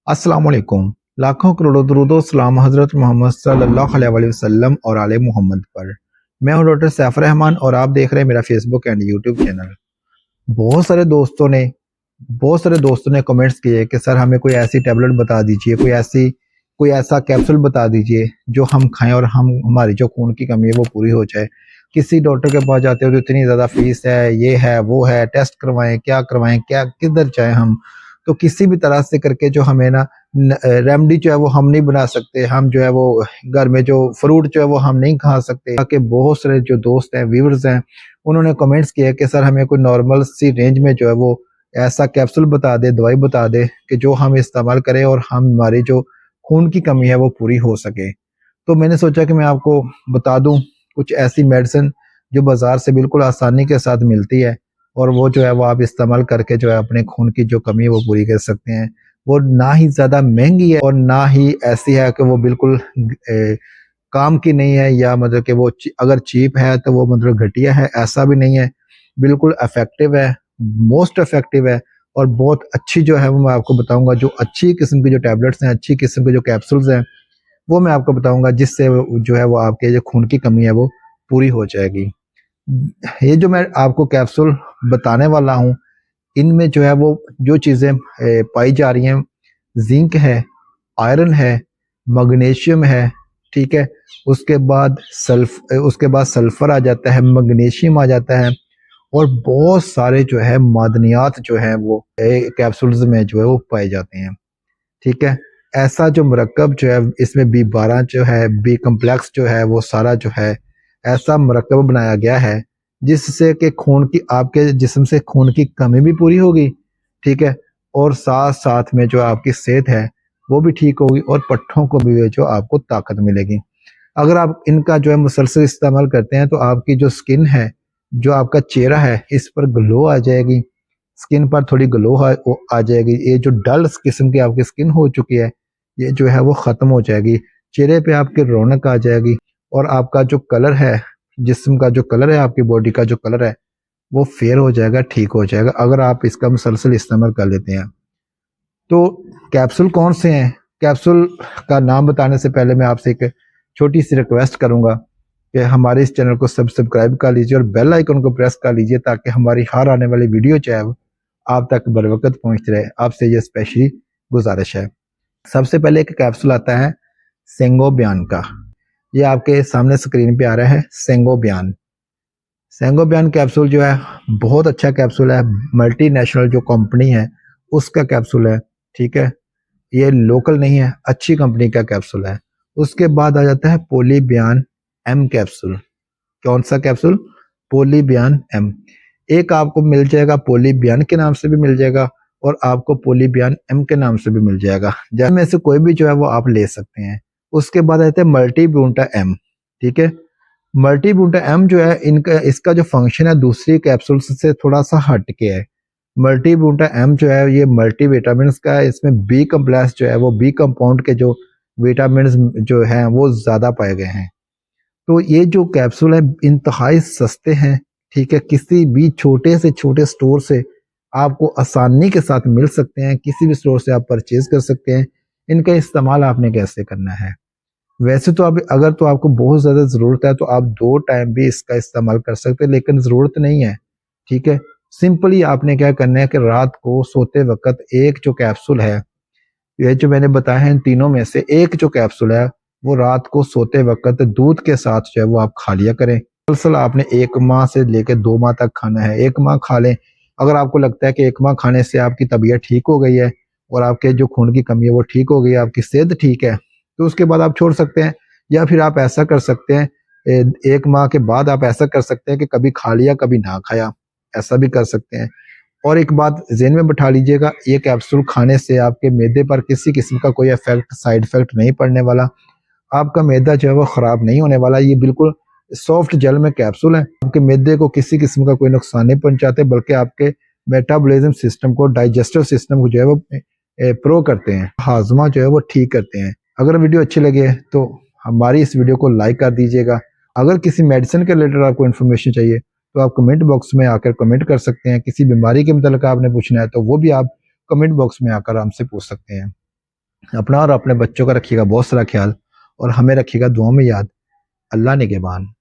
अस्सलाम वालेकुम। लाखों करोड़ों दुरूदो सलाम हज़रत मोहम्मद सल्लल्लाहु अलैहि वसल्लम और आले मोहम्मद पर। मैं हूं डॉक्टर सैफ रहमान और आप देख रहे हैं मेरा फेसबुक एंड यूट्यूब चैनल। बहुत सारे दोस्तों ने बहुत सारे दोस्तों ने कमेंट्स किए कि सर हमें कोई ऐसी टैबलेट बता दीजिए, कोई ऐसा कैप्सूल बता दीजिए जो हम खाएं और हम हमारी जो खून की कमी है वो पूरी हो जाए। किसी डॉक्टर के पास जाते हो तो इतनी ज़्यादा फीस है, ये है वो है, टेस्ट करवाएं क्या किधर जाएं हम। तो किसी भी तरह से करके जो हमें ना रेमेडी जो है वो हम नहीं बना सकते, हम जो है वो घर में जो फ्रूट जो है वो हम नहीं खा सकते। ताकि बहुत सारे जो दोस्त हैं, व्यूअर्स हैं, उन्होंने कमेंट्स किए कि सर हमें कोई नॉर्मल सी रेंज में जो है वो ऐसा कैप्सूल बता दे, दवाई बता दे कि जो हम इस्तेमाल करें और हमारी जो खून की कमी है वो पूरी हो सके। तो मैंने सोचा कि मैं आपको बता दूं कुछ ऐसी मेडिसिन जो बाजार से बिल्कुल आसानी के साथ मिलती है और वो जो है वो आप इस्तेमाल करके जो है अपने खून की जो कमी है वो पूरी कर सकते हैं। वो ना ही ज़्यादा महंगी है और ना ही ऐसी है कि वो बिल्कुल काम की नहीं है, या मतलब कि वो अगर चीप है तो वो मतलब घटिया है, ऐसा भी नहीं है। बिल्कुल इफेक्टिव है, मोस्ट इफेक्टिव है और बहुत अच्छी जो है वो मैं आपको बताऊंगा। जो अच्छी किस्म की जो टैबलेट्स हैं, अच्छी किस्म के जो कैप्सूल्स हैं, वो मैं आपको बताऊंगा जिससे जो है वो आपके जो खून की कमी है वो पूरी हो जाएगी। ये जो मैं आपको कैप्सूल बताने वाला हूँ, इनमें जो है वो जो चीज़ें पाई जा रही हैं, जिंक है, आयरन है, मैग्नीशियम है, ठीक है। उसके बाद सल्फर आ जाता है, मैग्नीशियम आ जाता है और बहुत सारे जो है मादनियात जो है वो कैप्सूल्स में जो है वो पाए जाते हैं, ठीक है। ऐसा जो मरकब जो है इसमें बी 12 जो है, बी कम्प्लेक्स जो है वो सारा जो है ऐसा मरकब बनाया गया है जिससे कि खून की आपके जिस्म से खून की कमी भी पूरी होगी, ठीक है। और साथ साथ में जो आपकी सेहत है वो भी ठीक होगी और पट्ठों को भी जो आपको ताकत मिलेगी। अगर आप इनका जो है मुसलसल इस्तेमाल करते हैं तो आपकी जो स्किन है, जो आपका चेहरा है, इस पर ग्लो आ जाएगी। स्किन पर थोड़ी ग्लो आ जाएगी। ये जो डल किस्म की आपकी स्किन हो चुकी है, ये जो है वो ख़त्म हो जाएगी। चेहरे पे आपकी रौनक आ जाएगी और आपका जो कलर है, जिस्म का जो कलर है, आपकी बॉडी का जो कलर है वो फेयर हो जाएगा, ठीक हो जाएगा अगर आप इसका मुसलसल इस्तेमाल कर लेते हैं। तो कैप्सूल कौन से हैं? कैप्सूल का नाम बताने से पहले मैं आपसे एक छोटी सी रिक्वेस्ट करूंगा कि हमारे इस चैनल को सब्सक्राइब कर लीजिए और बेल आइकन को प्रेस कर लीजिए ताकि हमारी हर आने वाली वीडियो जो है आप तक बर वक्त पहुंचती रहे। आपसे ये स्पेशली गुजारिश है। सबसे पहले एक कैप्सूल आता है सेंगोबियान का। ये आपके सामने स्क्रीन पे आ रहा है, सेंगोबियान। सेंगोबियान कैप्सूल जो है बहुत अच्छा कैप्सूल है। मल्टीनेशनल जो कंपनी है उसका कैप्सूल है, ठीक है। ये लोकल नहीं है, अच्छी कंपनी का कैप्सूल है। उसके बाद आ जाता है पोलीबियान एम कैप्सूल। कौन सा कैप्सूल? पोलीबियान एम। एक आपको मिल जाएगा पोलीबियान के नाम से भी मिल जाएगा और आपको पोलीबियान एम के नाम से भी मिल जाएगा, जिनमें से कोई भी जो है वो आप ले सकते हैं। उसके बाद आते हैं मल्टीब्यूटा एम, ठीक है। मल्टीब्यूटा एम जो है इनका इसका जो फंक्शन है दूसरी कैप्सूल से थोड़ा सा हट के है। मल्टीब्यूटा एम जो है ये मल्टी विटामिन का है। इसमें बी कम्प्लेक्स जो है वो बी कंपाउंड के जो विटामिन जो हैं वो ज़्यादा पाए गए हैं। तो ये जो कैप्सूल है इंतहाई सस्ते हैं, ठीक है। किसी भी छोटे से छोटे स्टोर से आपको आसानी के साथ मिल सकते हैं, किसी भी स्टोर से आप परचेज कर सकते हैं। इनका इस्तेमाल आपने कैसे करना है? वैसे तो आप अगर तो आपको बहुत ज़्यादा ज़रूरत है तो आप 2 टाइम भी इसका इस्तेमाल कर सकते हैं, लेकिन ज़रूरत नहीं है, ठीक है। सिंपली आपने क्या करना है कि रात को सोते वक्त एक जो कैप्सूल है, ये जो मैंने बताया है इन तीनों में से एक जो कैप्सूल है वो रात को सोते वक्त दूध के साथ जो है वो आप खा लिया करें। मुसलसल आपने 1 माह से लेकर 2 माह तक खाना है। 1 माह खा लें। अगर आपको लगता है कि 1 माह खाने से आपकी तबीयत ठीक हो गई है और आपके जो खून की कमी है वो ठीक हो गई है, आपकी सेहत ठीक है, तो उसके बाद आप छोड़ सकते हैं। या फिर आप ऐसा कर सकते हैं, 1 माह के बाद आप ऐसा कर सकते हैं कि कभी खा लिया कभी ना खाया, ऐसा भी कर सकते हैं। और एक बात ज़हन में बिठा लीजिएगा, ये कैप्सूल खाने से आपके मैदे पर किसी किस्म का कोई साइड इफेक्ट नहीं पड़ने वाला। आपका मैदा जो है वो ख़राब नहीं होने वाला। ये बिल्कुल सॉफ्ट जेल में कैप्सूल है। आपके मैदे को किसी किस्म का कोई नुकसान नहीं पहुंचाते, बल्कि आपके मेटाबॉलिज्म सिस्टम को, डाइजेस्टिव सिस्टम को जो है वो प्रो करते हैं, हाजमा जो है वो ठीक करते हैं। अगर वीडियो अच्छी लगे तो हमारी इस वीडियो को लाइक कर दीजिएगा। अगर किसी मेडिसिन के रिलेटेड आपको इन्फॉर्मेशन चाहिए तो आप कमेंट बॉक्स में आकर कमेंट कर सकते हैं। किसी बीमारी के मतलब आपने पूछना है तो वो भी आप कमेंट बॉक्स में आकर हमसे पूछ सकते हैं। अपना और अपने बच्चों का रखिएगा बहुत सारा ख्याल, और हमें रखिएगा दुआ में याद। अल्लाह निगहबान।